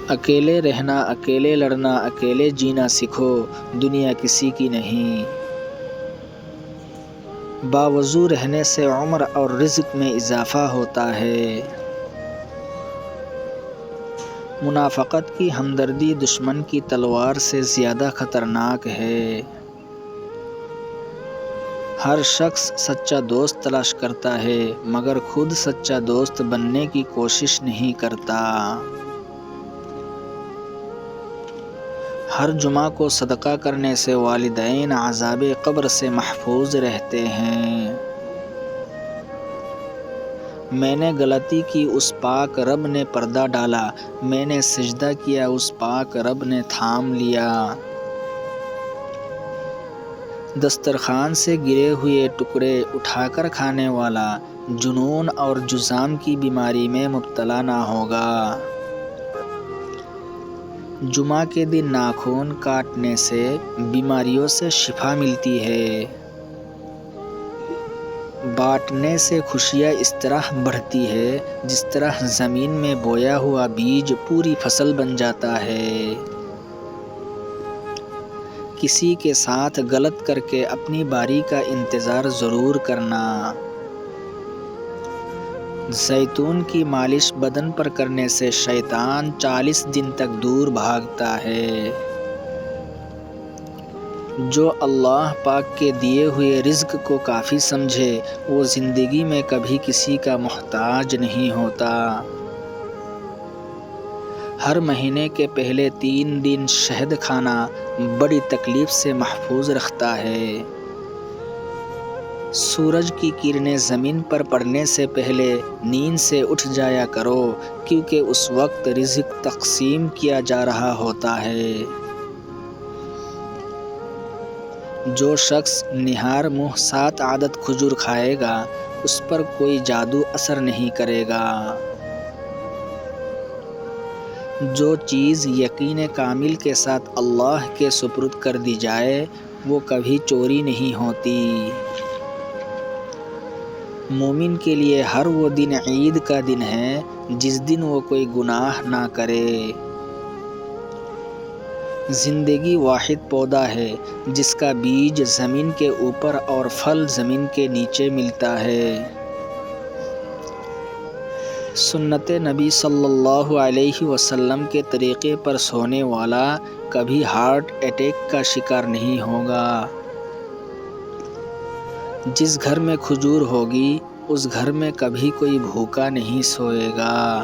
اکیلے رہنا، اکیلے لڑنا، اکیلے جینا سیکھو، دنیا کسی کی نہیں۔ باوضو رہنے سے عمر اور رزق میں اضافہ ہوتا ہے۔ منافقت کی ہمدردی دشمن کی تلوار سے زیادہ خطرناک ہے۔ ہر شخص سچا دوست تلاش کرتا ہے مگر خود سچا دوست بننے کی کوشش نہیں کرتا۔ ہر جمعہ کو صدقہ کرنے سے والدین عذاب قبر سے محفوظ رہتے ہیں۔ میں نے غلطی کی، اس پاک رب نے پردہ ڈالا، میں نے سجدہ کیا، اس پاک رب نے تھام لیا۔ دسترخوان سے گرے ہوئے ٹکڑے اٹھا کر کھانے والا جنون اور جذام کی بیماری میں مبتلا نہ ہوگا۔ جمعہ کے دن ناخن کاٹنے سے بیماریوں سے شفا ملتی ہے۔ بانٹنے سے خوشیاں اس طرح بڑھتی ہے جس طرح زمین میں بویا ہوا بیج پوری فصل بن جاتا ہے۔ کسی کے ساتھ غلط کر کے اپنی باری کا انتظار ضرور کرنا۔ زیتون کی مالش بدن پر کرنے سے شیطان 40 دن تک دور بھاگتا ہے۔ جو اللہ پاک کے دیے ہوئے رزق کو کافی سمجھے وہ زندگی میں کبھی کسی کا محتاج نہیں ہوتا۔ ہر مہینے کے پہلے 3 دن شہد کھانا بڑی تکلیف سے محفوظ رکھتا ہے۔ سورج کی کرنیں زمین پر پڑنے سے پہلے نیند سے اٹھ جایا کرو کیونکہ اس وقت رزق تقسیم کیا جا رہا ہوتا ہے۔ جو شخص نہار منہ 7 عدد کھجور کھائے گا اس پر کوئی جادو اثر نہیں کرے گا۔ جو چیز یقین کامل کے ساتھ اللہ کے سپرد کر دی جائے وہ کبھی چوری نہیں ہوتی۔ مومن کے لیے ہر وہ دن عید کا دن ہے جس دن وہ کوئی گناہ نہ کرے۔ زندگی واحد پودا ہے جس کا بیج زمین کے اوپر اور پھل زمین کے نیچے ملتا ہے۔ سنت نبی صلی اللہ علیہ وسلم کے طریقے پر سونے والا کبھی ہارٹ اٹیک کا شکار نہیں ہوگا۔ جس گھر میں کھجور ہوگی اس گھر میں کبھی کوئی بھوکا نہیں سوئے گا۔